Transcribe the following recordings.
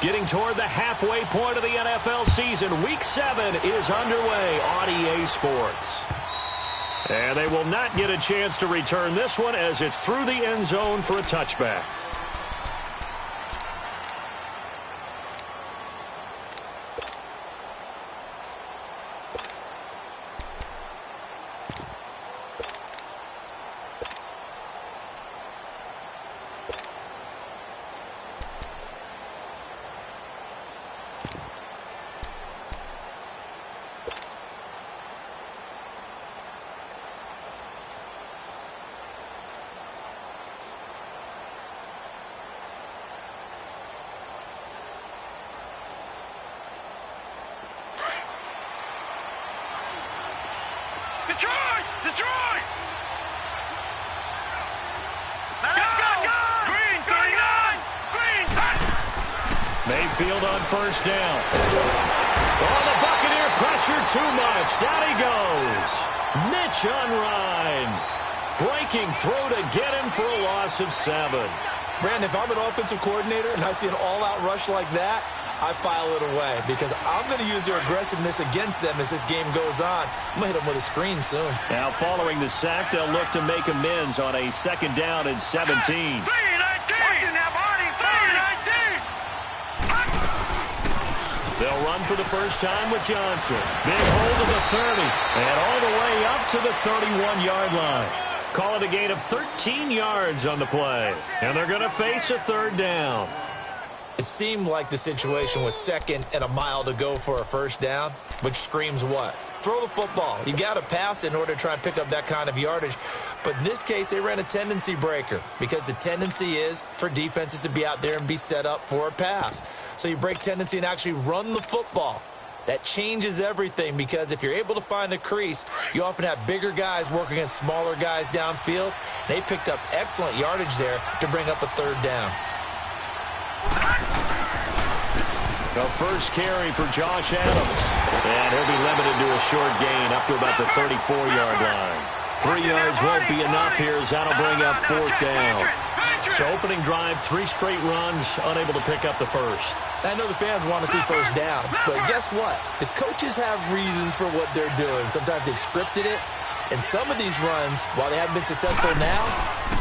Getting toward the halfway point of the NFL season. Week 7 is underway on EA Sports. And they will not get a chance to return this one as it's through the end zone for a touchback. Detroit! Let's go! Green, 39! Green! Mayfield on first down. Oh, the Buccaneer pressure too much. Down he goes. Mitch on Ryan. Breaking through to get him for a loss of 7. Brandon, if I'm an offensive coordinator and I see an all-out rush like that, I file it away because I'm going to use their aggressiveness against them as this game goes on. I'm going to hit them with a screen soon. Now, following the sack, they'll look to make amends on a second down and 17. 3-19! They'll run for the first time with Johnson. Big hold of the 30 and all the way up to the 31-yard line. Call it a gain of 13 yards on the play. And they're going to face a third down. It seemed like the situation was second and a mile to go for a first down, which screams what? Throw the football. You got to pass in order to try and pick up that kind of yardage. But in this case, they ran a tendency breaker because the tendency is for defenses to be out there and be set up for a pass. So you break tendency and actually run the football. That changes everything because if you're able to find a crease, you often have bigger guys working against smaller guys downfield. They picked up excellent yardage there to bring up a third down. The first carry for Josh Adams. And he'll be limited to a short gain up to about the 34-yard line. 3 yards won't be enough here as that'll bring up fourth down. So opening drive, 3 straight runs, unable to pick up the first. I know the fans want to see first downs, but guess what? The coaches have reasons for what they're doing. Sometimes they've scripted it. And some of these runs, while they haven't been successful now,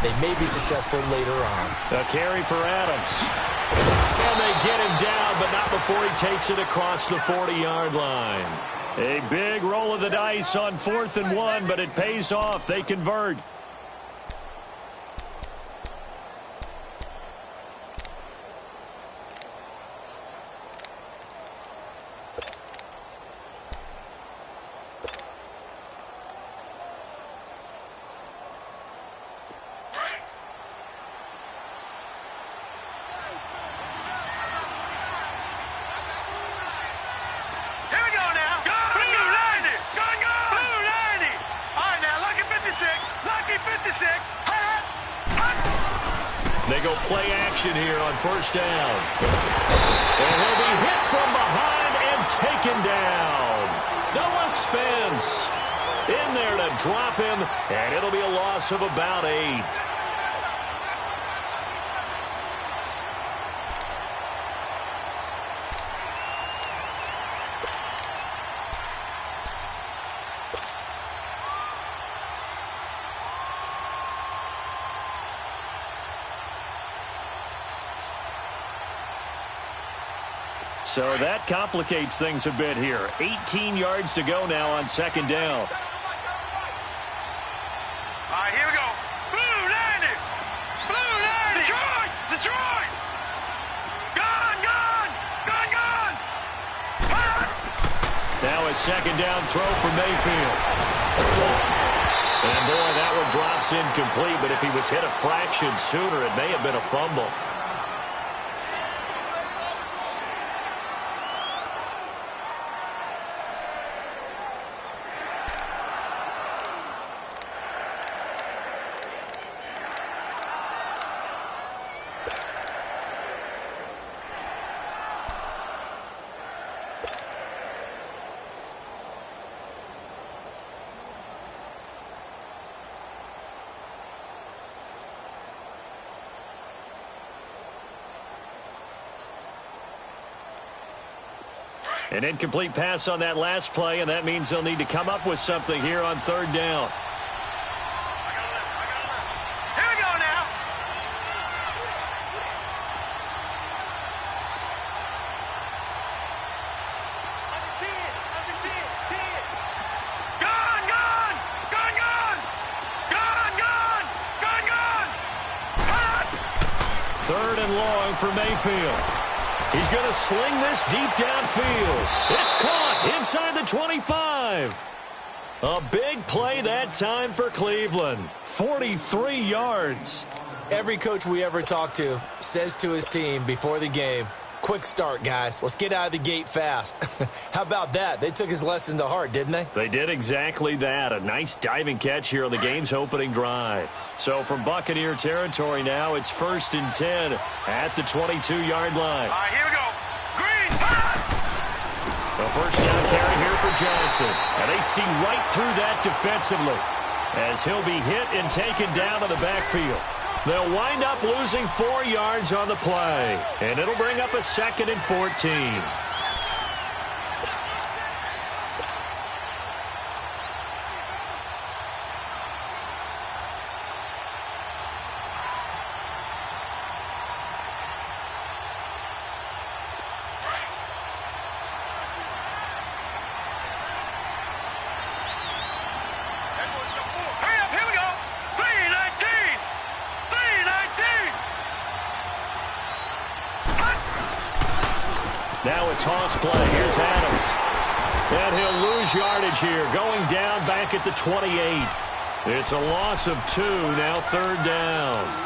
they may be successful later on. A carry for Adams. And they get him down, but not before he takes it across the 40-yard line. A big roll of the dice on 4th and 1, but it pays off. They convert. They go play action here on first down. And he'll be hit from behind and taken down. Noah Spence in there to drop him, and it'll be a loss of about 8. So that complicates things a bit here. 18 yards to go now on second down. All right, here we go. Blue 90. Blue 90. Detroit. Detroit. Gone, gone. Gone, gone. Now a second down throw for Mayfield. And boy, that one drops incomplete, but if he was hit a fraction sooner, it may have been a fumble. An incomplete pass on that last play, and that means they'll need to come up with something here on third down. Here we go now. Gone, gone, gone, gone, gone, gone, gone, gone. Third and long for Mayfield. He's going to sling this deep downfield. It's caught inside the 25. A big play that time for Cleveland. 43 yards. Every coach we ever talk to says to his team before the game, quick start, guys. Let's get out of the gate fast. How about that? They took his lesson to heart, didn't they? They did exactly that. A nice diving catch here on the game's opening drive. So from Buccaneer territory now, it's 1st and 10 at the 22-yard line. All right, here we go. Green, pass. A first down carry here for Johnson. And they see right through that defensively as he'll be hit and taken down in the backfield. They'll wind up losing 4 yards on the play. And it'll bring up a 2nd and 14. Hurry up, here we go. 319. 319. Now a toss play. Here's Adams. And he'll lose yardage here, going down back at the 28. It's a loss of 2, now 3rd down.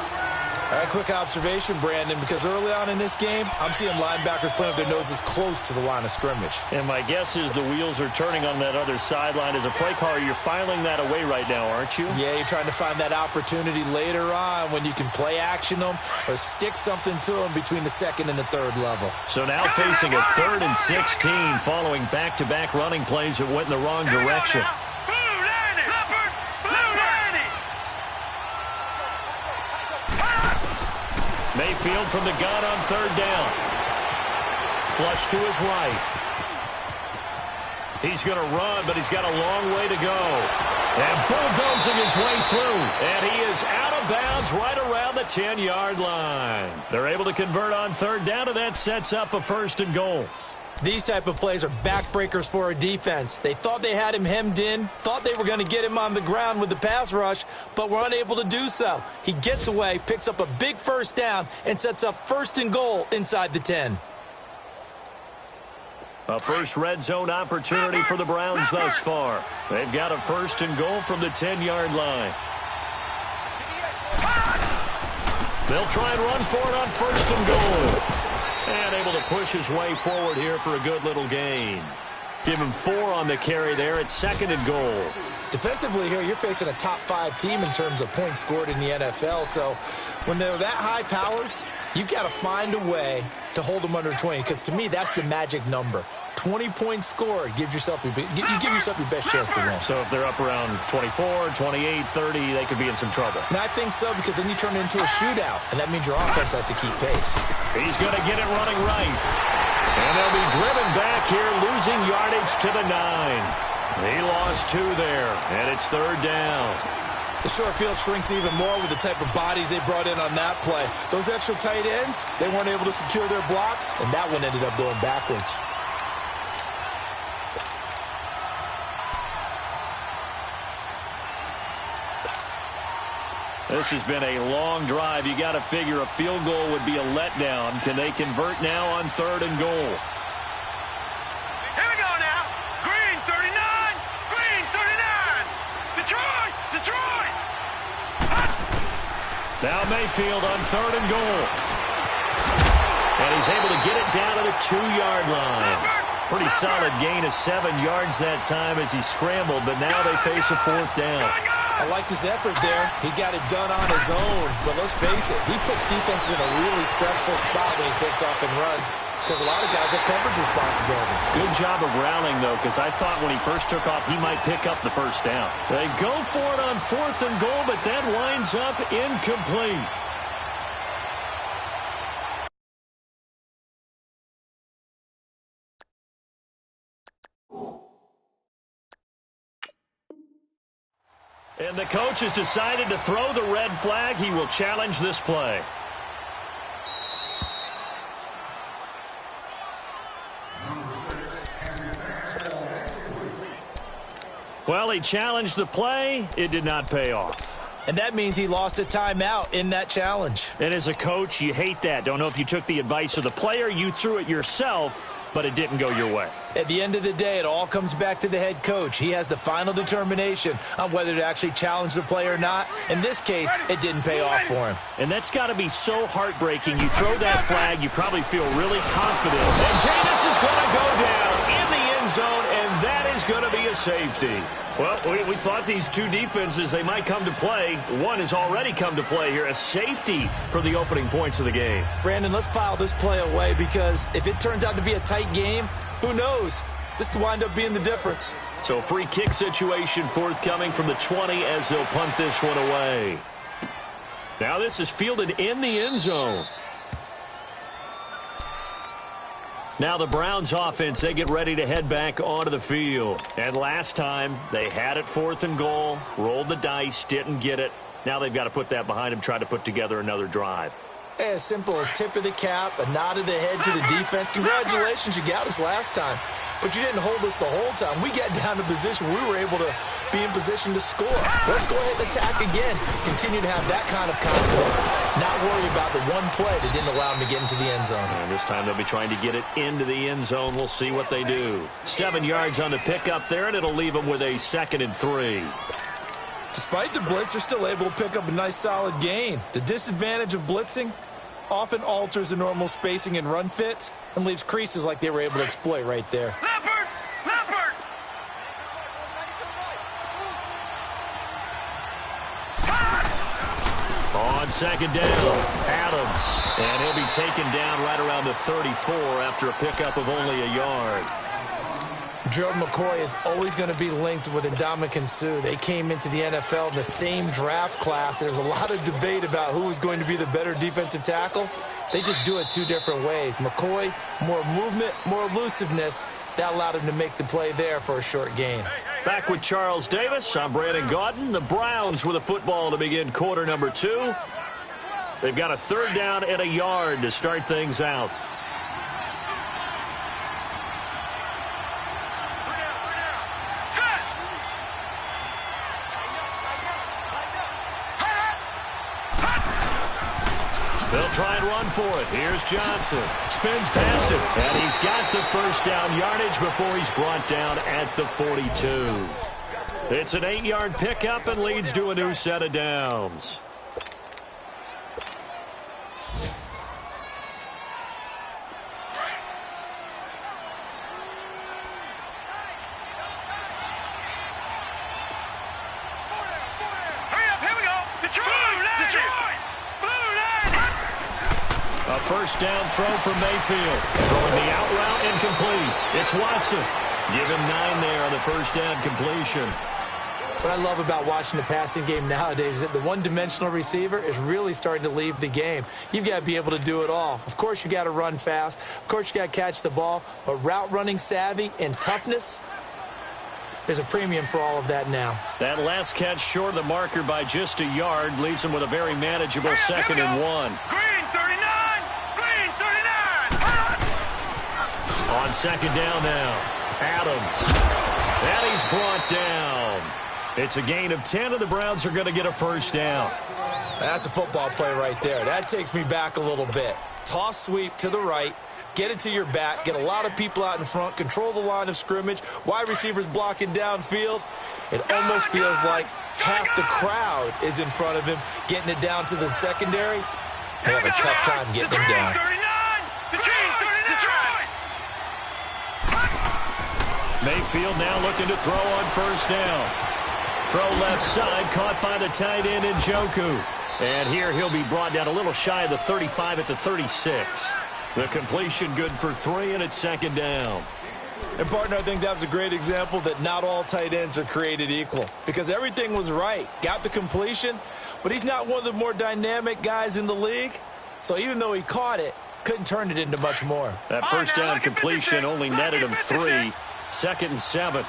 A quick observation, Brandon, because early on in this game, I'm seeing linebackers putting up their noses close to the line of scrimmage. And my guess is the wheels are turning on that other sideline. As a play caller, you're filing that away right now, aren't you? Yeah, you're trying to find that opportunity later on when you can play action them or stick something to them between the 2nd and the 3rd level. So now facing a 3rd and 16 following back-to-back running plays that went in the wrong direction. Blue 90. Leopard. Blue 90. Mayfield from the gun on 3rd down. Flush to his right. He's going to run, but he's got a long way to go. And bulldozing his way through. And he is out of bounds right around the 10-yard line. They're able to convert on 3rd down, and that sets up a 1st and goal. These type of plays are backbreakers for a defense. They thought they had him hemmed in, thought they were going to get him on the ground with the pass rush, but were unable to do so. He gets away, picks up a big 1st down, and sets up 1st and goal inside the 10. A first red zone opportunity for the Browns thus far. They've got a 1st and goal from the 10-yard line. They'll try and run for it on 1st and goal. And able to push his way forward here for a good little gain. Give him 4 on the carry there at 2nd and goal. Defensively here, you're facing a top 5 team in terms of points scored in the NFL. So when they're that high powered, you've got to find a way to hold them under 20. Because to me, that's the magic number. 20 points scored gives yourself you give yourself your best chance to win. So if they're up around 24, 28, 30, they could be in some trouble. And I think so, because then you turn it into a shootout, and that means your offense has to keep pace. He's going to get it running right. And they'll be driven back here, losing yardage to the 9. He lost 2 there, and it's 3rd down. The short field shrinks even more with the type of bodies they brought in on that play. Those extra tight ends, they weren't able to secure their blocks, and that one ended up going backwards. This has been a long drive. You got to figure a field goal would be a letdown. Can they convert now on 3rd and goal? Here we go now. Green 39. Green 39. Detroit. Detroit. Now Mayfield on 3rd and goal. And he's able to get it down to the 2-yard line. Pretty solid gain of 7 yards that time as he scrambled, but now they face a 4th down. I liked his effort there. He got it done on his own. But let's face it, he puts defenses in a really stressful spot when he takes off and runs, because a lot of guys have coverage responsibilities. Good job of rallying, though, because I thought when he first took off, he might pick up the 1st down. They go for it on 4th and goal, but that winds up incomplete. And the coach has decided to throw the red flag. He will challenge this play. Well, he challenged the play. It did not pay off. And that means he lost a timeout in that challenge. And as a coach, you hate that. Don't know if you took the advice of the player, you threw it yourself, but it didn't go your way. At the end of the day, it all comes back to the head coach. He has the final determination on whether to actually challenge the play or not. In this case, it didn't pay off for him. And that's got to be so heartbreaking. You throw that flag, you probably feel really confident. And Jameis is going to go down in the end zone, and that is going to be a safety. Well, we thought these two defenses, they might come to play. One has already come to play here, a safety for the opening points of the game. Brandon, let's file this play away because if it turns out to be a tight game, who knows? This could wind up being the difference. So a free kick situation forthcoming from the 20 as they'll punt this one away. Now this is fielded in the end zone. Now the Browns offense, they get ready to head back onto the field. And last time, they had it 4th and goal, rolled the dice, didn't get it. Now they've got to put that behind them, try to put together another drive. Hey, a simple tip of the cap, a nod of the head to the defense. Congratulations, you got us last time. But you didn't hold us the whole time. We got down to position. We were able to be in position to score. Let's go ahead and attack again. Continue to have that kind of confidence. Not worry about the one play that didn't allow them to get into the end zone. And this time they'll be trying to get it into the end zone. We'll see what they do. 7 yards on the pickup there, and it'll leave them with a 2nd and 3. Despite the blitz, they're still able to pick up a nice solid gain. The disadvantage of blitzing often alters the normal spacing and run fits and leaves creases like they were able to exploit right there. Leopard! Leopard! On 2nd down, Adams. And he'll be taken down right around the 34 after a pickup of only a yard. Joe McCoy is always going to be linked with Ndamukong Suh. They came into the NFL in the same draft class. There was a lot of debate about who was going to be the better defensive tackle. They just do it two different ways. McCoy, more movement, more elusiveness. That allowed him to make the play there for a short gain. Back with Charles Davis, I'm Brandon Gaudin. The Browns with a football to begin quarter number 2. They've got a 3rd down and a yard to start things out. They'll try and run for it. Here's Johnson. Spins past him. And he's got the 1st down yardage before he's brought down at the 42. It's an 8-yard pickup and leads to a new set of downs. A 1st down throw from Mayfield. Throwing the out route incomplete. It's Watson. Give him 9 there on the 1st down completion. What I love about watching the passing game nowadays is that the one-dimensional receiver is really starting to leave the game. You've got to be able to do it all. Of course, you got to run fast. Of course, you got to catch the ball. But route running savvy and toughness, there's a premium for all of that now. That last catch short of the marker by just a yard leaves him with a very manageable 2nd and 1. Green 39! Green 39! On 2nd down now, Adams. And he's brought down. It's a gain of 10, and the Browns are going to get a 1st down. That's a football play right there. That takes me back a little bit. Toss sweep to the right. Get it to your back. Get a lot of people out in front. Control the line of scrimmage. Wide receivers blocking downfield. It almost feels like half the crowd is in front of him, getting it down to the secondary. They have a tough time getting him down. Mayfield now looking to throw on 1st down. Throw left side, caught by the tight end in Njoku. And here he'll be brought down a little shy of the 35 at the 36. The completion good for 3, and it's 2nd down. And, partner, I think that was a great example that not all tight ends are created equal. Because everything was right. Got the completion, but he's not one of the more dynamic guys in the league. So even though he caught it, couldn't turn it into much more. That 1st down completion only netted him 3. 2nd and 7.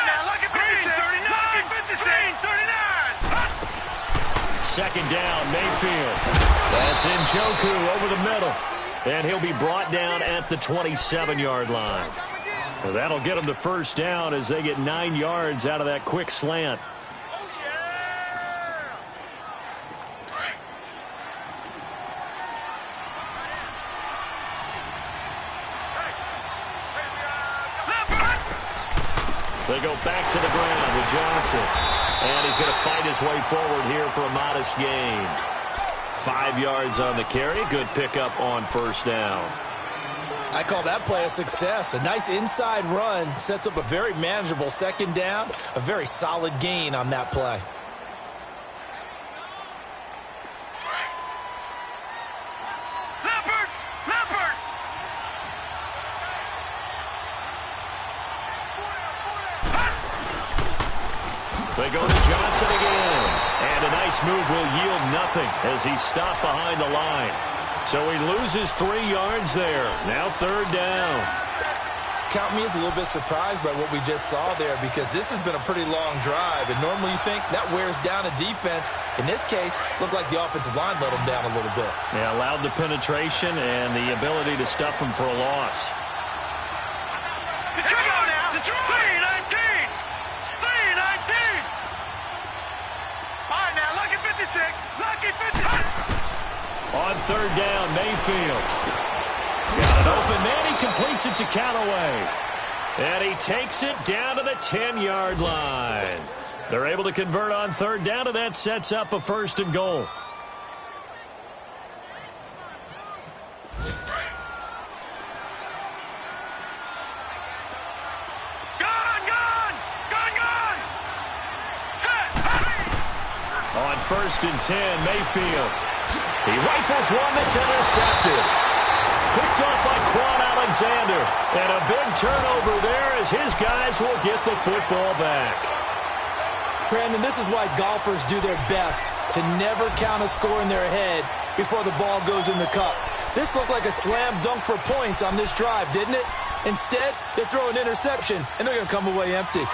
Now look at second down. Mayfield. That's Njoku over the middle. And he'll be brought down at the 27-yard line. Well, that'll get them to first down as they get 9 yards out of that quick slant. They go back to the ground with Johnson. And he's going to fight his way forward here for a modest gain. 5 yards on the carry. Good pickup on first down. I call that play a success. A nice inside run sets up a very manageable second down. A very solid gain on that play. They go to Johnson again. And a nice move will yield nothing as he's stopped behind the line. So he loses 3 yards there. Now third down. Count me as a little bit surprised by what we just saw there, because this has been a pretty long drive. And normally you think that wears down a defense. In this case, looked like the offensive line let them down a little bit. Yeah, allowed the penetration and the ability to stuff them for a loss. Detroit now. Detroit. 3-19. 3-19. All right, now, lucky 56. Lucky 56. On third down, Mayfield. Got an open man. He completes it to Callaway. And he takes it down to the 10-yard line. They're able to convert on third down, and that sets up a first and goal. On first and 10, Mayfield. He rifles one that's intercepted. Picked off by Quan Alexander. And a big turnover there as his guys will get the football back. Brandon, this is why golfers do their best to never count a score in their head before the ball goes in the cup. This looked like a slam dunk for points on this drive, didn't it? Instead, they throw an interception, and they're going to come away empty.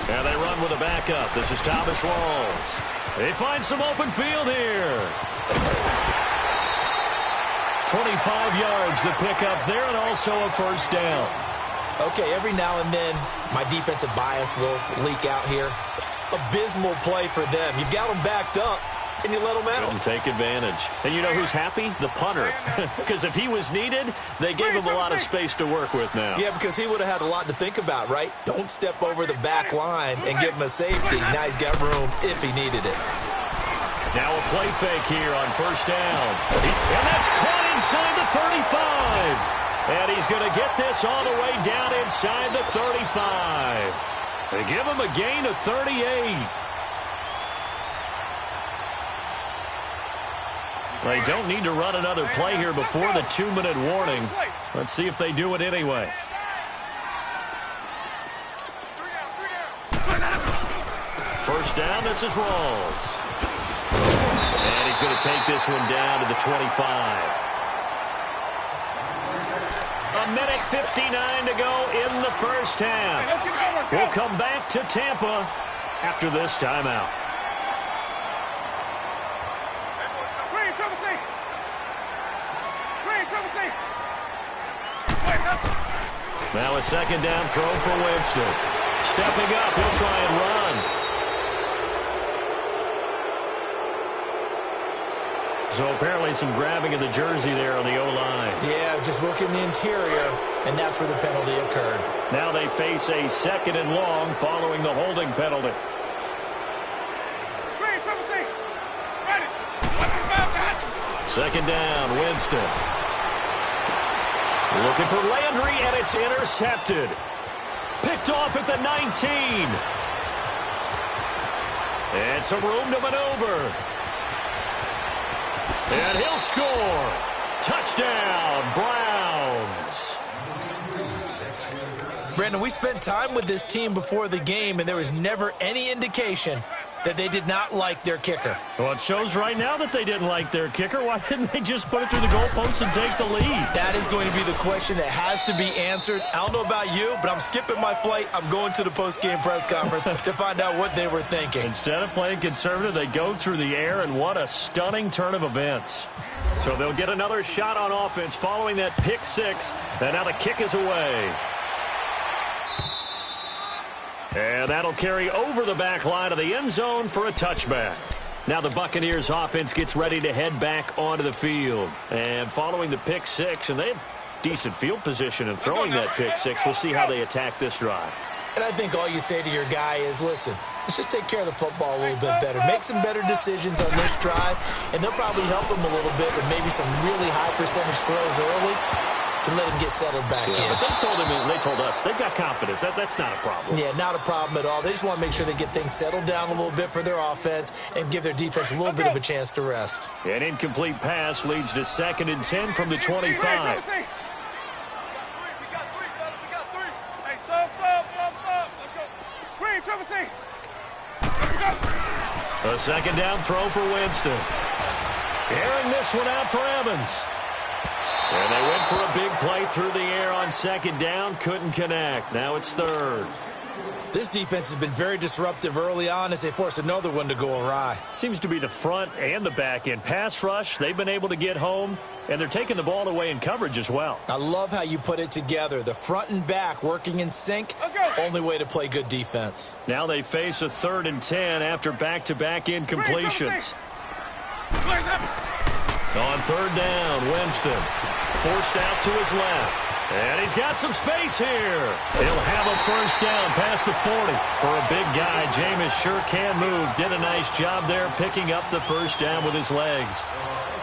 And they run with a backup. This is Thomas Rawls. They find some open field here. 25 yards to pick up there, and also a first down. Okay, every now and then, my defensive bias will leak out here. Abysmal play for them. You've got them backed up, and you let them out. Couldn't take advantage. And you know who's happy? The punter. Because if he was needed, they gave him a lot of space to work with now. Yeah, because he would have had a lot to think about, right? Don't step over the back line and give him a safety. Now he's got room if he needed it. Now a play fake here on first down. And that's caught inside the 35. And he's going to get this all the way down inside the 35. They give him a gain of 38. They don't need to run another play here before the 2-minute warning. Let's see if they do it anyway. First down, this is Rawls. And he's going to take this one down to the 25. A minute 59 to go in the first half. We'll come back to Tampa after this timeout. Now a second down throw for Winston. Stepping up, he'll try and run. So apparently some grabbing of the jersey there on the O-line. Yeah, just working the interior, and that's where the penalty occurred. Now they face a second and long following the holding penalty. Second down, Winston. Looking for Landry, and it's intercepted. Picked off at the 19. And some room to maneuver. And he'll score. Touchdown, Browns. Brandon, we spent time with this team before the game, and there was never any indication that they did not like their kicker. Well, it shows right now that they didn't like their kicker. Why didn't they just put it through the goalpost and take the lead? That is going to be the question that has to be answered. I don't know about you, but I'm skipping my flight. I'm going to the post-game press conference to find out what they were thinking. Instead of playing conservative, they go through the air, and what a stunning turn of events. So they'll get another shot on offense following that pick six, and now the kick is away. And that'll carry over the back line of the end zone for a touchback. Now the Buccaneers offense gets ready to head back onto the field. And following the pick six, and they have decent field position in throwing that pick six, we'll see how they attack this drive. And I think all you say to your guy is, listen, let's just take care of the football a little bit better. Make some better decisions on this drive, and they'll probably help him a little bit with maybe some really high percentage throws early to let him get settled back in. But they told him, and they told us, they've got confidence. That's not a problem. Yeah, not a problem at all. They just want to make sure they get things settled down a little bit for their offense and give their defense a little bit of a chance to rest. An incomplete pass leads to 2nd and 10 from the 25. A second down throw for Winston. Airing this one out for Evans. And they went for a big play through the air on 2nd down. Couldn't connect. Now it's 3rd. This defense has been very disruptive early on as they force another one to go awry. Seems to be the front and the back end. Pass rush, they've been able to get home, and they're taking the ball away in coverage as well. I love how you put it together. The front and back working in sync. Only way to play good defense. Now they face a 3rd and 10 after back-to-back incompletions. On 3rd down, Winston forced out to his left. And he's got some space here. He'll have a first down past the 40. For a big guy, Jameis sure can move. Did a nice job there picking up the first down with his legs.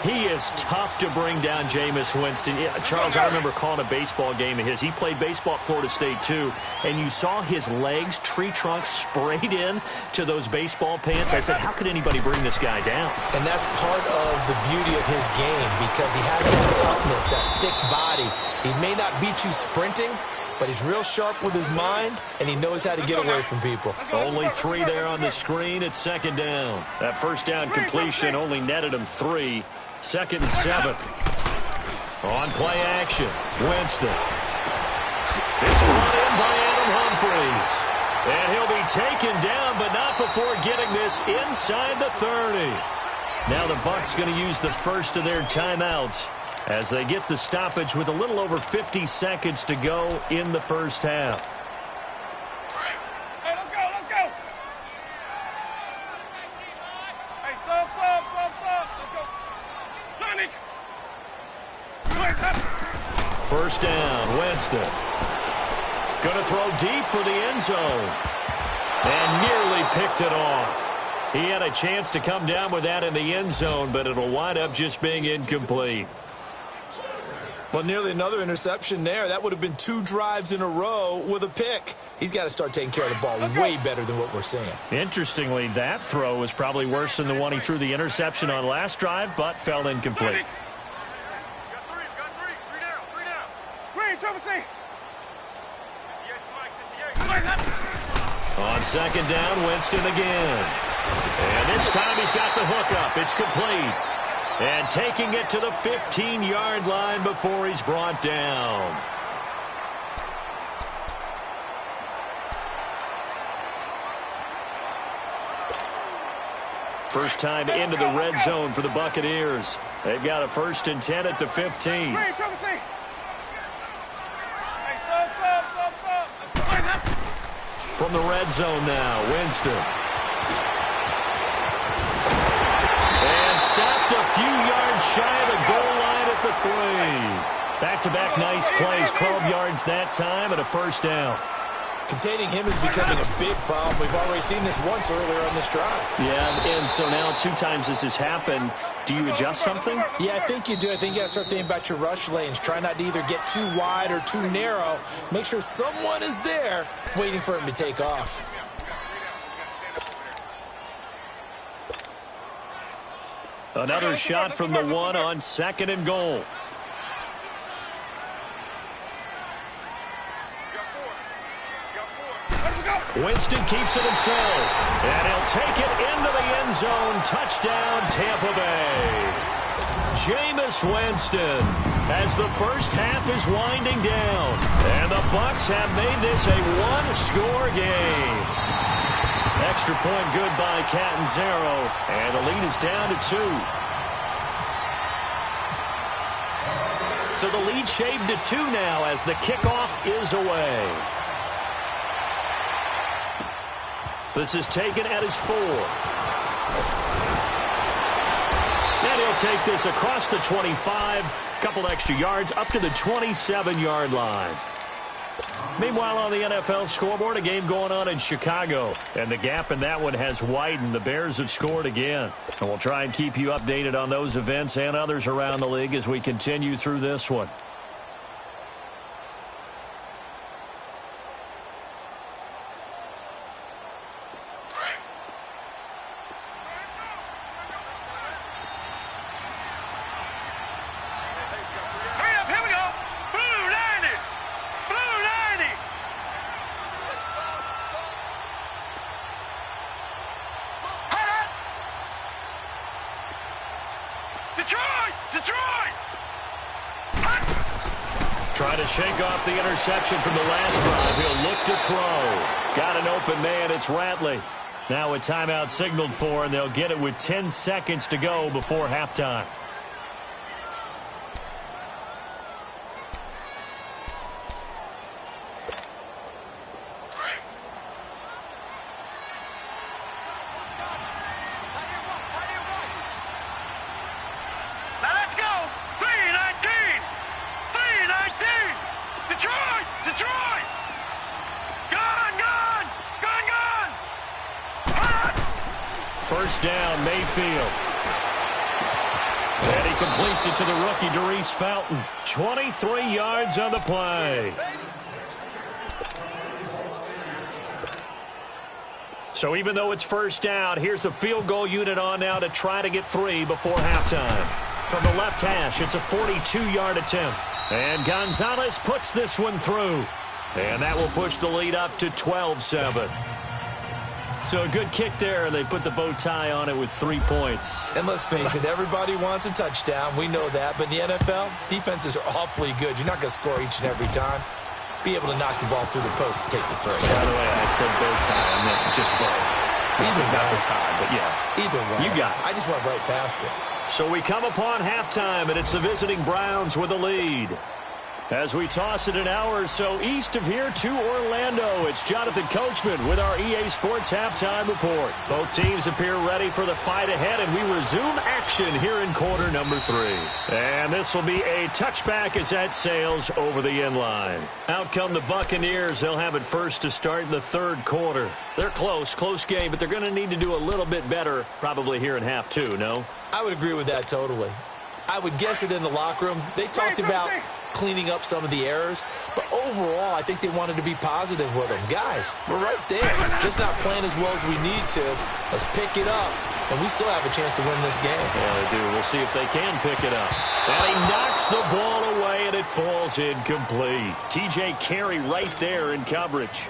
He is tough to bring down, Jameis Winston. Yeah, Charles, I remember calling a baseball game of his. He played baseball at Florida State, too. And you saw his legs, tree trunks sprayed in to those baseball pants. I said, how could anybody bring this guy down? And that's part of the beauty of his game because he has that toughness, that thick body. He may not beat you sprinting, but he's real sharp with his mind, and he knows how to get away from people. Only 3 there on the screen at 2nd down. That first down completion only netted him 3. 2nd and 7. On play action, Winston. It's brought in by Adam Humphries. And he'll be taken down, but not before getting this inside the 30. Now the Bucs going to use the first of their timeouts as they get the stoppage with a little over 50 seconds to go in the first half. Hey, let's go, let's go. Hey, sub. Let's go. Sonic. First down, Winston. Going to throw deep for the end zone. And nearly picked it off. He had a chance to come down with that in the end zone, but it'll wind up just being incomplete. Well, nearly another interception there. That would have been 2 drives in a row with a pick. He's got to start taking care of the ball way better than what we're seeing. Interestingly, that throw was probably worse than the one he threw the interception on last drive, but fell incomplete. Got three down. Green, Triple C. On 2nd down, Winston again. And this time he's got the hook up. It's complete. And taking it to the 15-yard line before he's brought down. First time into the red zone for the Buccaneers. They've got a 1st and 10 at the 15. From the red zone now, Winston. And stopped a few yards shy of the goal line at the 3. Back-to-back nice plays, 12 yards that time and a first down. Containing him is becoming a big problem. We've already seen this once earlier on this drive. Yeah, and so now 2 times this has happened. Do you adjust something? Yeah, I think you do. I think you got to start thinking about your rush lanes. Try not to either get too wide or too narrow. Make sure someone is there waiting for him to take off. Another shot from the 1 on 2nd and goal. Winston keeps it himself, and he'll take it into the end zone. Touchdown, Tampa Bay. Jameis Winston, as the first half is winding down, and the Bucs have made this a one-score game. Extra point good by Catanzaro, and the lead is down to 2. So the lead shaved to 2 now as the kickoff is away. This is taken at his 4. And he'll take this across the 25, couple extra yards up to the 27-yard line. Meanwhile, on the NFL scoreboard, a game going on in Chicago. And the gap in that one has widened. The Bears have scored again. And we'll try and keep you updated on those events and others around the league as we continue through this one. Try to shake off the interception from the last drive. He'll look to throw. Got an open man. It's Ratley. Now a timeout signaled for, and they'll get it with 10 seconds to go before halftime. First down, Mayfield. And he completes it to the rookie, Darius Fountain. 23 yards on the play. So even though it's first down, here's the field goal unit on now to try to get 3 before halftime. From the left hash, it's a 42-yard attempt. And Gonzalez puts this one through. And that will push the lead up to 12-7. So a good kick there, and they put the bow tie on it with 3 points. And let's face it, everybody wants a touchdown. We know that. But in the NFL, defenses are awfully good. You're not going to score each and every time. Be able to knock the ball through the post and take the 3. By the way, I said bow tie. I meant just bow. Either not the tie, but yeah. Either way. You got it. I just went right past it. So we come upon halftime, and it's the visiting Browns with a lead. As we toss it an hour or so east of here to Orlando, it's Jonathan Coachman with our EA Sports Halftime Report. Both teams appear ready for the fight ahead, and we resume action here in quarter number 3. And this will be a touchback as that sails over the end line. Out come the Buccaneers. They'll have it first to start the third quarter. They're close game, but they're going to need to do a little bit better probably here in half 2, no? I would agree with that totally. I would guess it in the locker room. They talked about cleaning up some of the errors, but overall, I think they wanted to be positive with them. Guys, we're right there. Just not playing as well as we need to. Let's pick it up, and we still have a chance to win this game. Yeah, they do. We'll see if they can pick it up. And he knocks the ball away, and it falls incomplete. TJ Carey right there in coverage.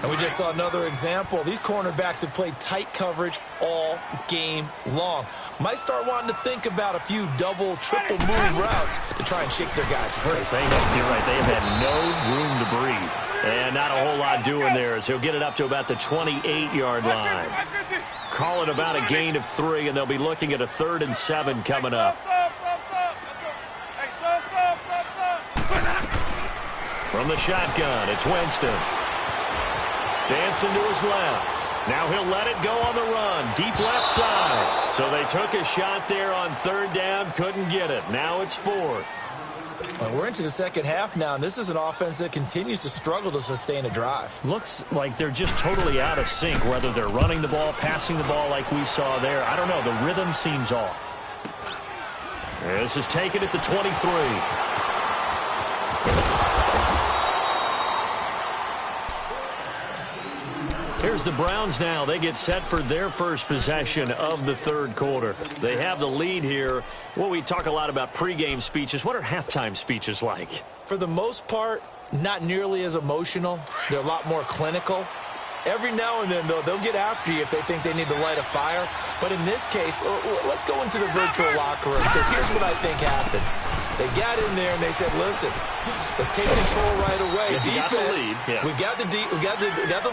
And we just saw another example. These cornerbacks have played tight coverage all game long. Might start wanting to think about a few double, triple move routes to try and shake their guys free. You're right. They have had no room to breathe. And not a whole lot doing there as he'll get it up to about the 28-yard line. Call it about a gain of 3, and they'll be looking at a 3rd and 7 coming up. From the shotgun, it's Winston. Dancing to his left. Now he'll let it go on the run. Deep left side. So they took a shot there on 3rd down. Couldn't get it. Now it's 4th. We're into the second half now, and this is an offense that continues to struggle to sustain a drive. Looks like they're just totally out of sync, whether they're running the ball, passing the ball like we saw there. I don't know. The rhythm seems off. This is taken at the 23. Here's the Browns now. They get set for their first possession of the 3rd quarter. They have the lead here. Well, we talk a lot about pregame speeches. What are halftime speeches like? For the most part, not nearly as emotional. They're a lot more clinical. Every now and then, though, they'll get after you if they think they need to light a fire. But in this case, let's go into the virtual locker room, because here's what I think happened. They got in there and they said, listen, let's take control right away. Defense, we got the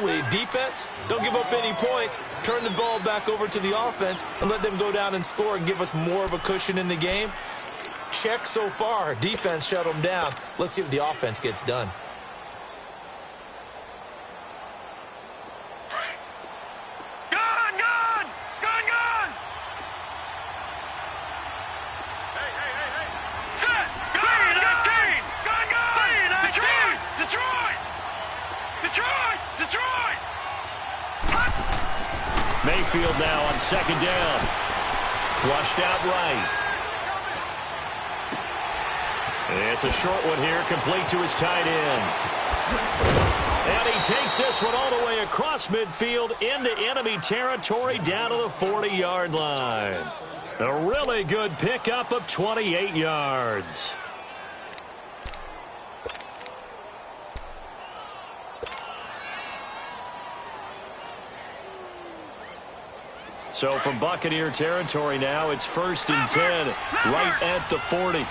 lead. Defense, don't give up any points. Turn the ball back over to the offense and let them go down and score and give us more of a cushion in the game. Check so far. Defense shut them down. Let's see if the offense gets done. Mayfield now on second down. Flushed out right. It's a short one here, complete to his tight end. And he takes this one all the way across midfield into enemy territory down to the 40-yard line. A really good pickup of 28 yards. So from Buccaneer territory now, it's 1st and 10, right at the 40.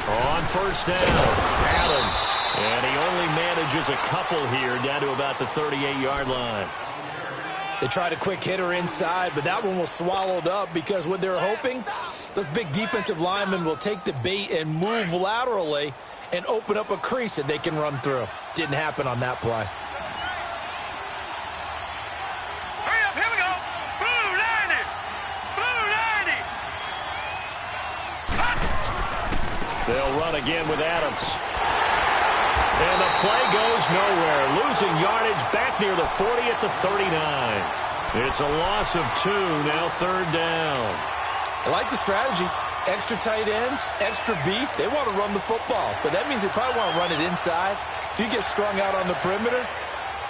On first down, Adams. And he only manages a couple here down to about the 38-yard line. They tried a quick hitter inside, but that one was swallowed up because what they're hoping, those big defensive linemen will take the bait and move laterally and open up a crease that they can run through. Didn't happen on that play. They'll run again with Adams. And the play goes nowhere. Losing yardage back near the 40 at the 39. It's a loss of 2, now 3rd down. I like the strategy. Extra tight ends, extra beef. They want to run the football, but that means they probably want to run it inside. If you get strung out on the perimeter,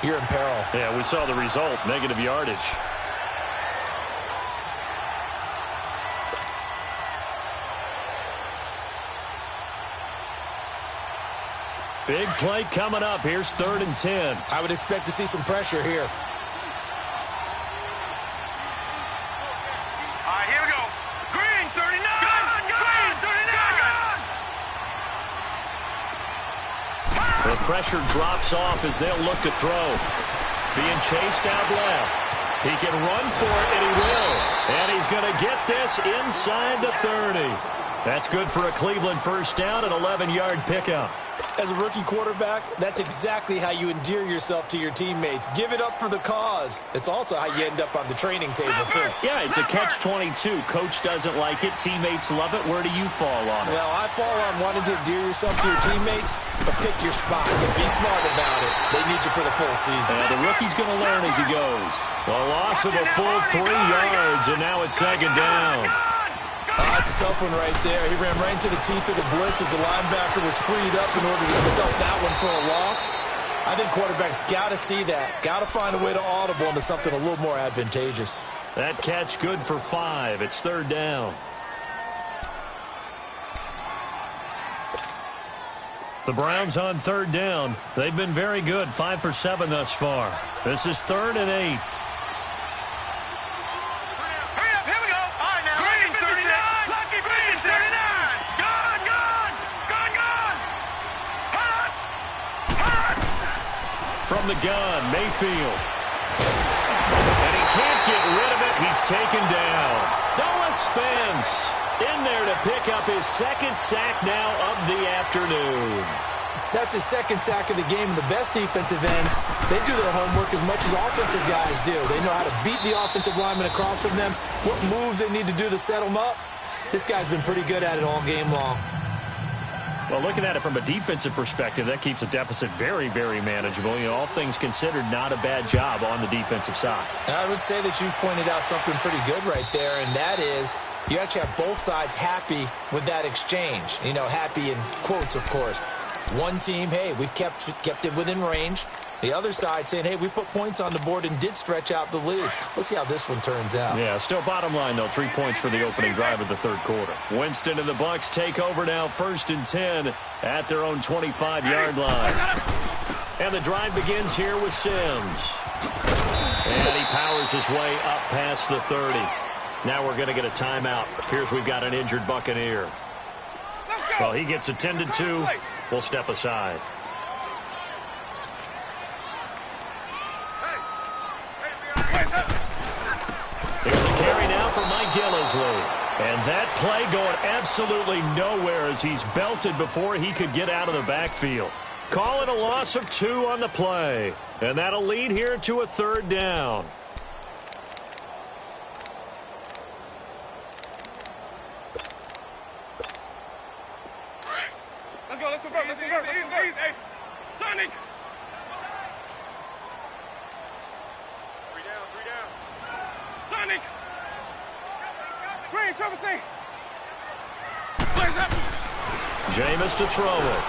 you're in peril. Yeah, we saw the result, negative yardage. Big play coming up. Here's 3rd and 10. I would expect to see some pressure here. All right, here we go. Green, 39. Green, 39. The pressure drops off as they'll look to throw. Being chased out left. He can run for it, and he will. And he's going to get this inside the 30. That's good for a Cleveland first down, an 11-yard pickup. As a rookie quarterback, that's exactly how you endear yourself to your teammates. Give it up for the cause. It's also how you end up on the training table, too. Yeah, it's a catch-22. Coach doesn't like it. Teammates love it. Where do you fall on it? Well, I fall on wanting to endear yourself to your teammates, but pick your spots and be smart about it. They need you for the full season. The rookie's going to learn as he goes. A loss of a full 3 yards, and now it's 2nd down. That's a tough one right there. He ran right into the teeth of the blitz as the linebacker was freed up in order to stuff that one for a loss. I think quarterbacks got to see that. Got to find a way to audible into something a little more advantageous. That catch good for 5. It's 3rd down. The Browns on 3rd down. They've been very good, 5 for 7 thus far. This is 3rd and 8. From the gun, Mayfield. And he can't get rid of it. He's taken down. Noah Spence in there to pick up his 2nd sack now of the afternoon. That's his 2nd sack of the game. And the best defensive ends, they do their homework as much as offensive guys do. They know how to beat the offensive lineman across from them, what moves they need to do to set them up. This guy's been pretty good at it all game long. Well, looking at it from a defensive perspective, that keeps the deficit very, very manageable. You know, all things considered, not a bad job on the defensive side. I would say that you've pointed out something pretty good right there, and that is you actually have both sides happy with that exchange. You know, happy in quotes, of course. One team, hey, we've kept it within range. The other side saying, hey, we put points on the board and did stretch out the lead. Let's see how this one turns out. Yeah, still bottom line, though, 3 points for the opening drive of the third quarter. Winston and the Bucs take over now, 1st and 10 at their own 25-yard line. And the drive begins here with Sims. And he powers his way up past the 30. Now we're going to get a timeout. Appears we've got an injured Buccaneer. Well, he gets attended to. We'll step aside. Here's a carry now for Mike Gillisley. And that play going absolutely nowhere as he's belted before he could get out of the backfield. Call it a loss of 2 on the play. And that'll lead here to a 3rd down. Let's go. Hey, Sonic! 3 down. Sonic! Green, Trevor C. Blaze up! Jameis to throw it.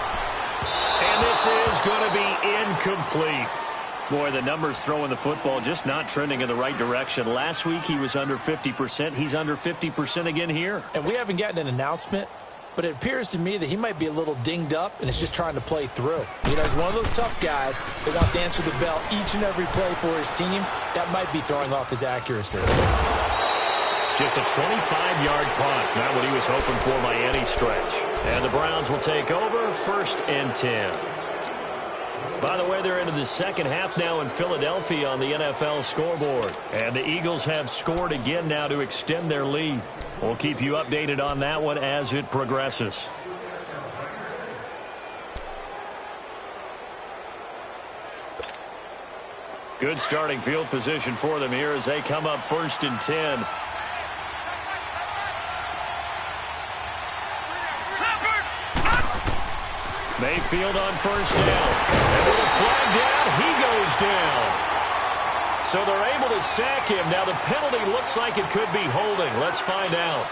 And this is going to be incomplete. Boy, the numbers throwing the football just not trending in the right direction. Last week he was under 50%. He's under 50% again here. And we haven't gotten an announcement, but it appears to me that he might be a little dinged up and is just trying to play through. You know, he's one of those tough guys that wants to answer the bell each and every play for his team. That might be throwing off his accuracy. Just a 25-yard punt. Not what he was hoping for by any stretch. And the Browns will take over, 1st and 10. By the way, they're into the second half now in Philadelphia on the NFL scoreboard. And the Eagles have scored again now to extend their lead. We'll keep you updated on that one as it progresses. Good starting field position for them here as they come up 1st and 10. Mayfield on 1st down. And with a flag down, he goes down. So they're able to sack him. Now the penalty looks like it could be holding. Let's find out.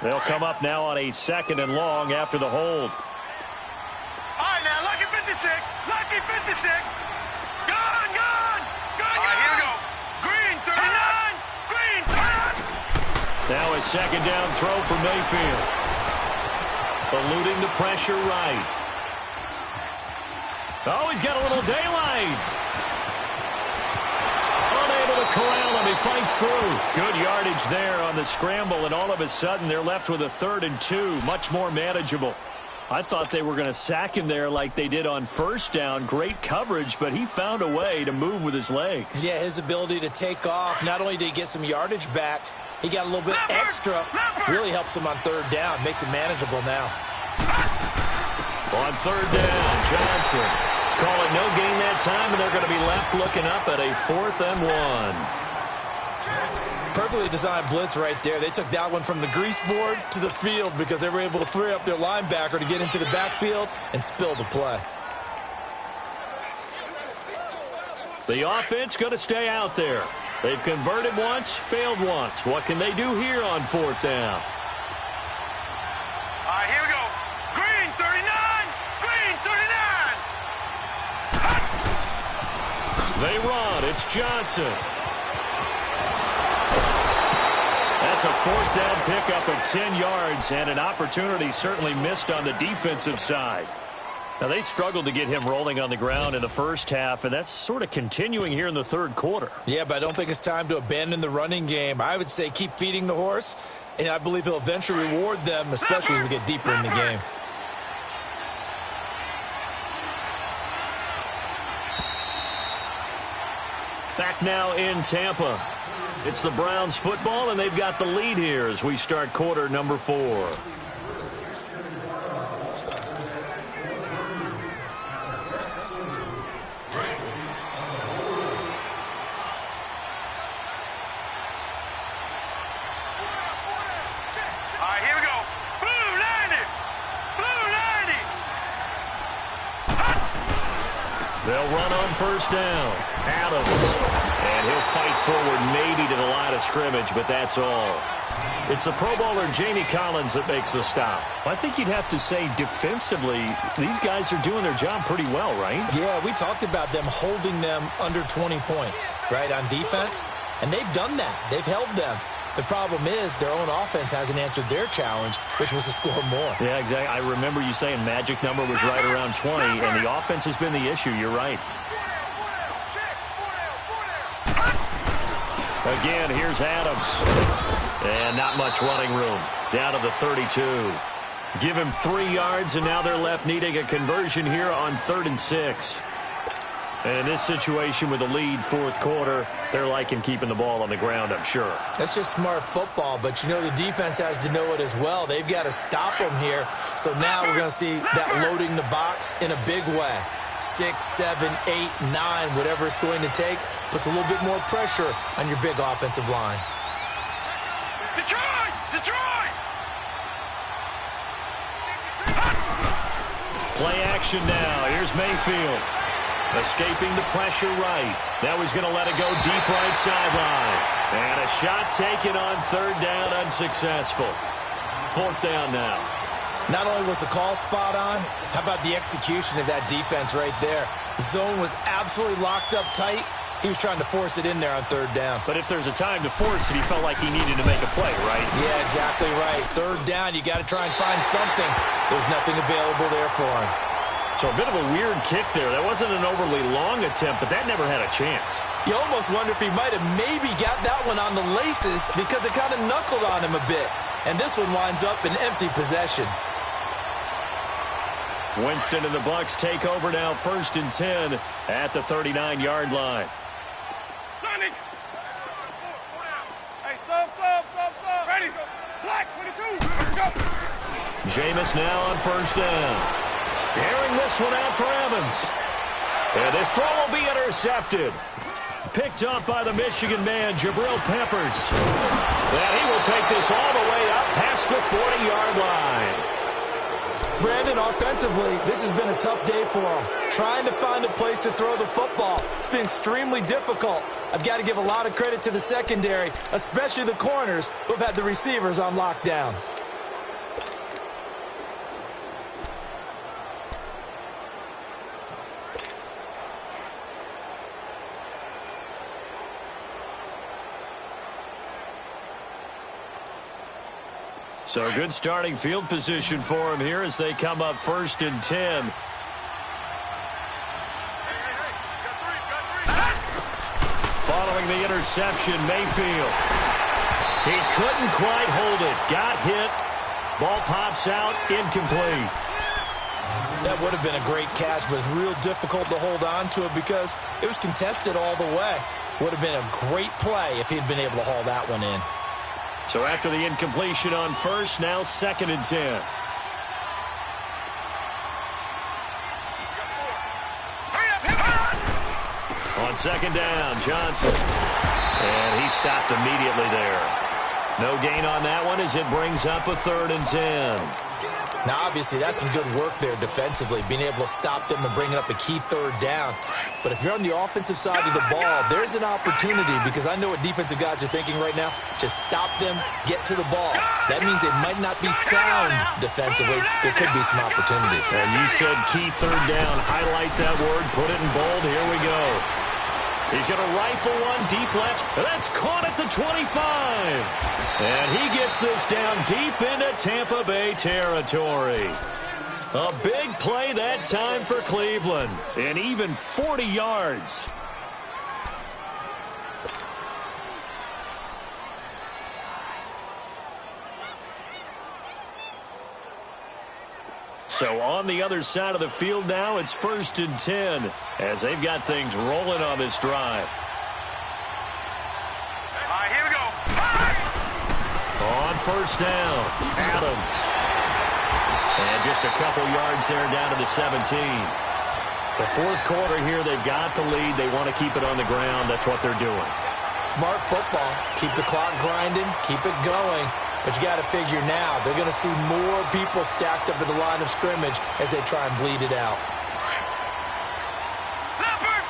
They'll come up now on a 2nd and long after the hold. All right, now, lucky 56. Lucky 56. Gone. All right, here we go. Green, 39. Green, 39. Now a 2nd down throw for Mayfield. Eluding the pressure right. Oh, he's got a little daylight. Unable to corral him. He fights through. Good yardage there on the scramble, and all of a sudden they're left with a 3rd and 2. Much more manageable. I thought they were going to sack him there like they did on 1st down. Great coverage, but he found a way to move with his legs. Yeah, his ability to take off. Not only did he get some yardage back, he got a little bit extra. Really helps him on 3rd down. Makes it manageable now. On 3rd down, Johnson. Call it no gain that time, and they're going to be left looking up at a 4th and 1. Perfectly designed blitz right there. They took that one from the grease board to the field because they were able to free up their linebacker to get into the backfield and spill the play. The offense going to stay out there. They've converted once, failed once. What can they do here on 4th down? All right, here we go. Green, 39. Green, 39. They run. It's Johnson. That's a 4th down pickup of 10 yards and an opportunity certainly missed on the defensive side. Now, they struggled to get him rolling on the ground in the first half, and that's sort of continuing here in the 3rd quarter. Yeah, but I don't think it's time to abandon the running game. I would say keep feeding the horse, and I believe he'll eventually reward them, especially as we get deeper in the game. Back now in Tampa. It's the Browns football, and they've got the lead here as we start quarter number 4. They'll run on 1st down. Adams. And he'll fight forward maybe to the line of scrimmage, but that's all. It's the Pro Bowler Jamie Collins that makes the stop. I think you'd have to say defensively, these guys are doing their job pretty well, right? Yeah, we talked about them holding them under 20 points, right, on defense. And they've done that. They've held them. The problem is their own offense hasn't answered their challenge, which was to score more. Yeah, exactly. I remember you saying magic number was right around 20, and the offense has been the issue. You're right. Again, here's Adams. And not much running room. Down to the 32. Give him 3 yards, and now they're left needing a conversion here on 3rd and 6. And in this situation with the lead, 4th quarter, they're liking keeping the ball on the ground, I'm sure. That's just smart football, but you know the defense has to know it as well. They've got to stop them here. So now we're going to see that loading the box in a big way. 6, 7, 8, 9, whatever it's going to take, puts a little bit more pressure on your big offensive line. Detroit! Detroit! Play action now. Here's Mayfield. Escaping the pressure right. Now he's going to let it go deep right sideline. And a shot taken on 3rd down, unsuccessful. 4th down now. Not only was the call spot on, how about the execution of that defense right there? Zone was absolutely locked up tight. He was trying to force it in there on 3rd down. But if there's a time to force it, he felt like he needed to make a play, right? Yeah, exactly right. 3rd down, you got to try and find something. There's nothing available there for him. So a bit of a weird kick there. That wasn't an overly long attempt, but that never had a chance. You almost wonder if he might have maybe got that one on the laces because it kind of knuckled on him a bit. And this one winds up in empty possession. Winston and the Bucs take over now, 1st and 10 at the 39-yard line. Sonic! Hey, sub. Ready? Black, 22. Go. Jameis now on 1st down. Airing this one out for Evans. And this throw will be intercepted. Picked up by the Michigan man, Jabril Peppers. And he will take this all the way up past the 40-yard line. Brandon, offensively, this has been a tough day for him. Trying to find a place to throw the football. It's been extremely difficult. I've got to give a lot of credit to the secondary, especially the corners who've had the receivers on lockdown. So good starting field position for him here as they come up 1st and 10. Following the interception, Mayfield. He couldn't quite hold it. Got hit. Ball pops out, incomplete. That would have been a great catch, but it's real difficult to hold on to it because it was contested all the way. Would have been a great play if he'd been able to haul that one in. So after the incompletion on 1st, now 2nd and 10. On 2nd down, Johnson. And he stopped immediately there. No gain on that one as it brings up a 3rd and 10. Now, obviously, that's some good work there defensively, being able to stop them and bringing up a key 3rd down. But if you're on the offensive side of the ball, there's an opportunity because I know what defensive guys are thinking right now. Just stop them, get to the ball. That means they might not be sound defensively. There could be some opportunities. And you said key 3rd down. Highlight that word. Put it in bold. Here we go. He's going to rifle one deep left. That's caught at the 25. And he gets this down deep into Tampa Bay territory. A big play that time for Cleveland. And even 40 yards. So on the other side of the field now, it's 1st and 10 as they've got things rolling on this drive. All right, here we go. On 1st down, Adams. And just a couple yards there down to the 17. The 4th quarter here, they've got the lead. They want to keep it on the ground. That's what they're doing. Smart football. Keep the clock grinding. Keep it going. But you got to figure now, they're going to see more people stacked up at the line of scrimmage as they try and bleed it out. Leopard!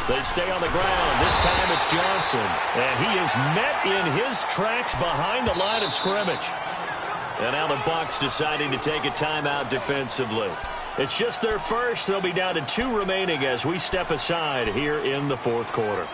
They stay on the ground. This time it's Johnson. And he is met in his tracks behind the line of scrimmage. And now the Bucs deciding to take a timeout defensively. It's just their first. They'll be down to 2 remaining as we step aside here in the fourth quarter.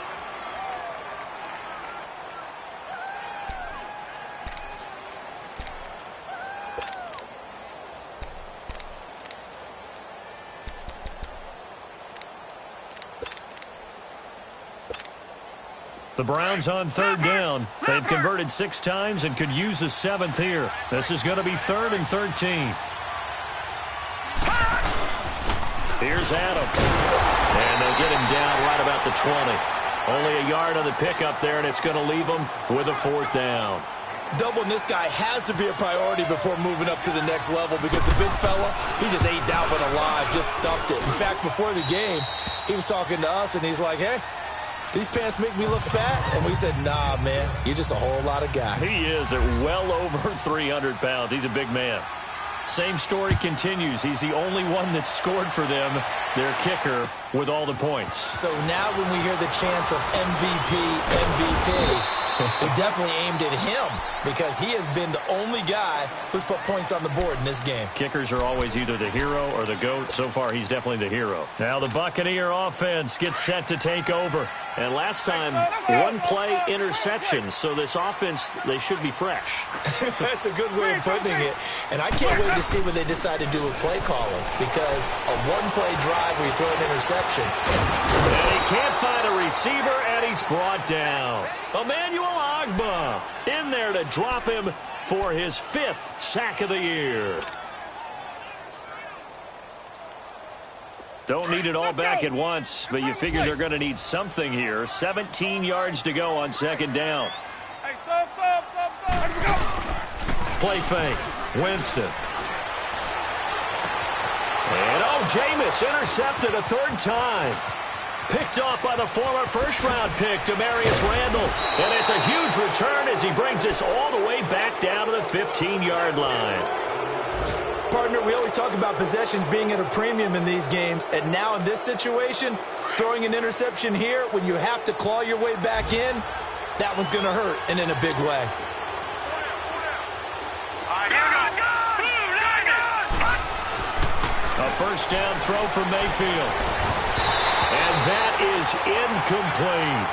The Browns on 3rd down. They've converted 6 times and could use a 7th here. This is going to be 3rd and 13. Here's Adams. And they'll get him down right about the 20. Only a yard on the pickup there, and it's going to leave him with a 4th down. Doubling this guy has to be a priority before moving up to the next level because the big fella, he just ate that one alive, just stuffed it. In fact, before the game, he was talking to us, and he's like, hey, these pants make me look fat? And we said, nah, man, you're just a whole lot of guy. He is at well over 300 pounds. He's a big man. Same story continues. He's the only one that scored for them, their kicker, with all the points. So now when we hear the chants of MVP, we definitely aimed at him because he has been the only guy who's put points on the board in this game. Kickers are always either the hero or the GOAT. So far, he's definitely the hero. Now the Buccaneer offense gets set to take over. And last time, 1-play interception. So this offense, they should be fresh. That's a good way of putting it. And I can't wait to see what they decide to do with play calling because a 1-play drive where you throw an interception. And he can't find a receiver, and he's brought down. Emmanuel Ogbah in there to drop him for his 5th sack of the year. Don't need it all back at once, but you figure they're going to need something here. 17 yards to go on 2nd down. Hey, sub. Play fake. Winston. And Jameis intercepted a 3rd time. Picked off by the former first-round pick, Demarius Randall. And it's a huge return as he brings us all the way back down to the 15-yard line. Partner, we always talk about possessions being at a premium in these games, and now in this situation, throwing an interception here when you have to claw your way back in, that one's going to hurt, and in a big way. A 1st down throw for Mayfield. And that is incomplete.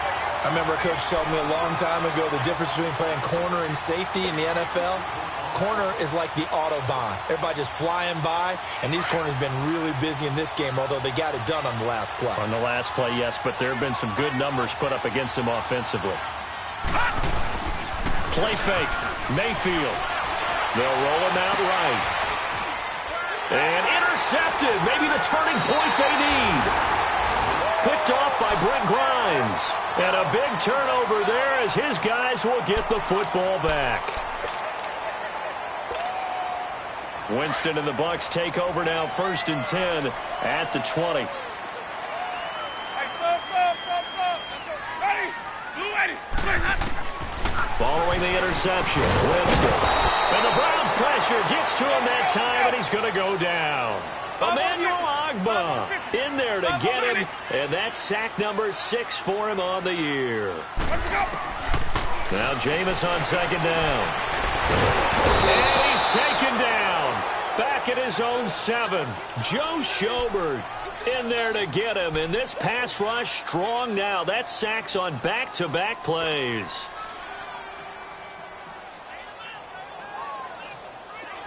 I remember a coach told me a long time ago the difference between playing corner and safety in the NFL. Corner is like the Autobahn. Everybody just flying by, and these corners have been really busy in this game, although they got it done on the last play. On the last play, yes, but there have been some good numbers put up against them offensively. Play fake. Mayfield. They'll roll him out right. And intercepted. Maybe the turning point they need. Picked off by Brent Grimes. And a big turnover there as his guys will get the football back. Winston and the Bucs take over now, 1st and 10 at the 20. Following the interception, Winston. And the Browns pressure gets to him that time, and he's going to go down. Emmanuel Ogbah in there to get him, and that's sack number 6 for him on the year. Now Jameis on 2nd down. And he's taken down. Back at his own 7. Joe Schobert in there to get him. And this pass rush strong now. That's sacks on back-to-back plays.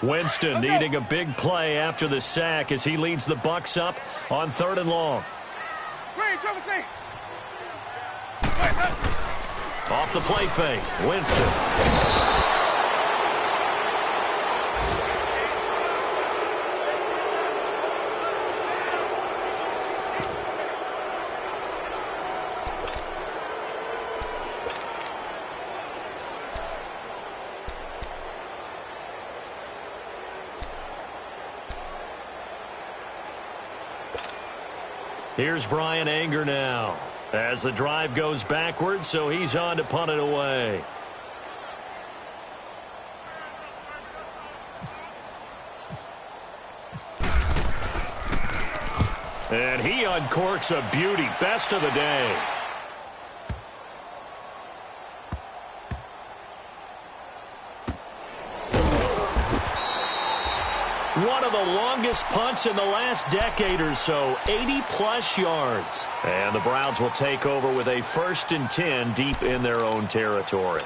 Winston needing a big play after the sack as he leads the Bucs up on 3rd and long. Off the play fake. Winston. Here's Brian Anger now as the drive goes backwards, so he's on to punt it away. And he uncorks a beauty. Best of the day. One of the longest punts in the last decade or so, 80-plus yards. And the Browns will take over with a 1st and 10 deep in their own territory.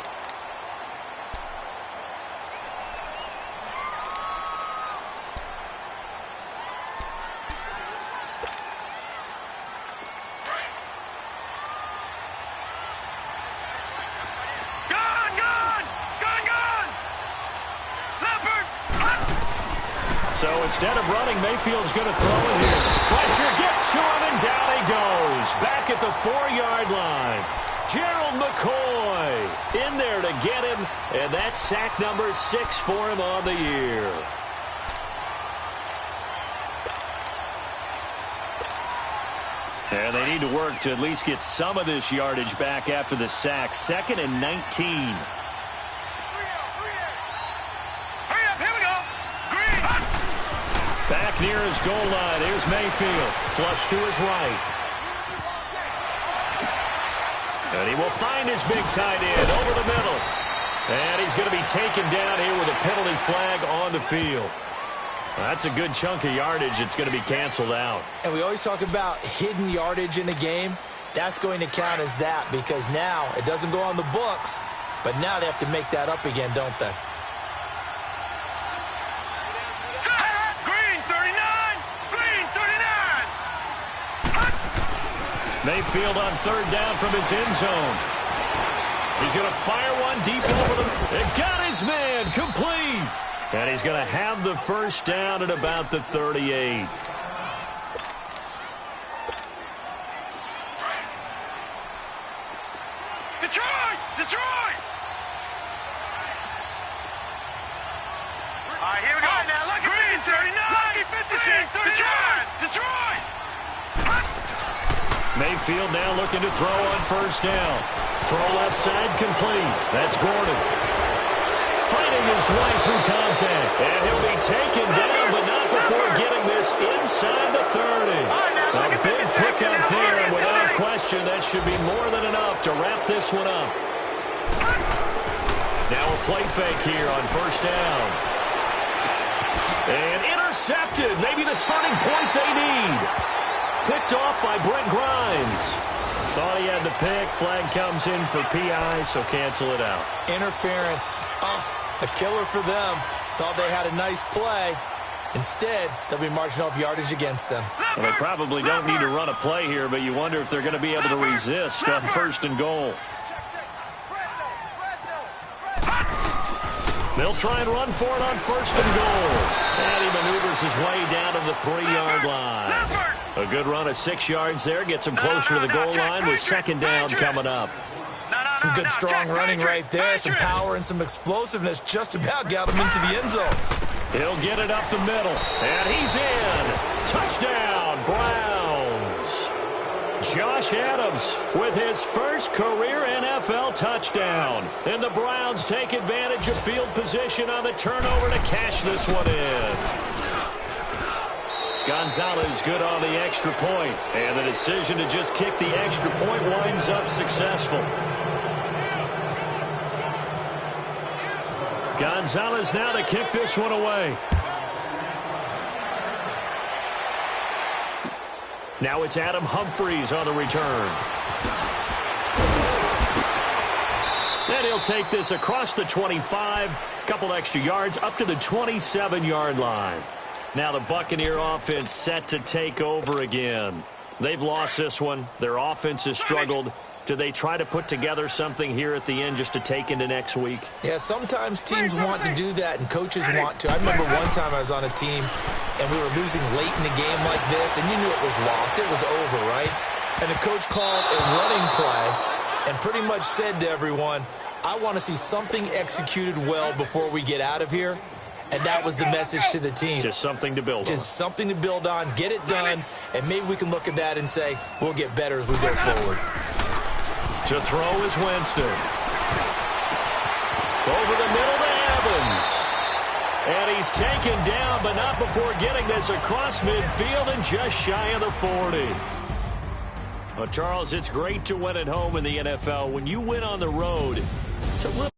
So instead of running, Mayfield's going to throw it here. Pressure gets to him, and down he goes. Back at the 4-yard line. Gerald McCoy in there to get him, and that's sack number 6 for him on the year. And they need to work to at least get some of this yardage back after the sack. 2nd and 19. Back near his goal line. Here's Mayfield. Flush to his right. And he will find his big tight end over the middle. And he's going to be taken down here with a penalty flag on the field. That's a good chunk of yardage. It's going to be canceled out. And we always talk about hidden yardage in a game. That's going to count as that because now it doesn't go on the books, but now they have to make that up again, don't they? Mayfield on 3rd down from his end zone. He's going to fire one deep over the... It got his man complete. And he's going to have the 1st down at about the 38. Detroit! Detroit! All right, here we go. Now, look at 39. Lucky 56. Detroit! Detroit! Mayfield now looking to throw on 1st down. Throw left side complete. That's Gordon. Fighting his way through contact. And he'll be taken down, but not before getting this inside the 30. A big pickup there, and without question, that should be more than enough to wrap this one up. Now a play fake here on 1st down. And intercepted. Maybe the turning point they need. Picked off by Brent Grimes. Thought he had the pick. Flag comes in for PI, so cancel it out. Interference. Oh, a killer for them. Thought they had a nice play. Instead, they'll be marching off yardage against them. Well, they probably don't need to run a play here, but you wonder if they're going to be able to resist on 1st and goal. They'll try and run for it on 1st and goal. And he maneuvers his way down to the 3-yard line. A good run of 6 yards there. Gets him closer to the goal line with 2nd down coming up. Some good strong running right there. Some power and some explosiveness just about got him into the end zone. He'll get it up the middle. And he's in. Touchdown, Browns. Josh Adams with his 1st career NFL touchdown. And the Browns take advantage of field position on the turnover to cash this one in. Gonzalez good on the extra point. And the decision to just kick the extra point winds up successful. Gonzalez now to kick this one away. Now it's Adam Humphries on the return. And he'll take this across the 25. Couple extra yards up to the 27-yard line. Now the Buccaneer offense set to take over again. They've lost this one. Their offense has struggled. Do they try to put together something here at the end just to take into next week? Yeah, sometimes teams want to do that and coaches want to. I remember one time I was on a team and we were losing late in a game like this and you knew it was lost. It was over, right? And the coach called a running play and pretty much said to everyone, I want to see something executed well before we get out of here. And that was the message to the team. Just something to build on. Just something to build on, get it done, and maybe we can look at that and say, we'll get better as we go forward. To throw is Winston. Over the middle to Evans. And he's taken down, but not before getting this across midfield and just shy of the 40. Well, Charles, it's great to win at home in the NFL. When you win on the road, it's a little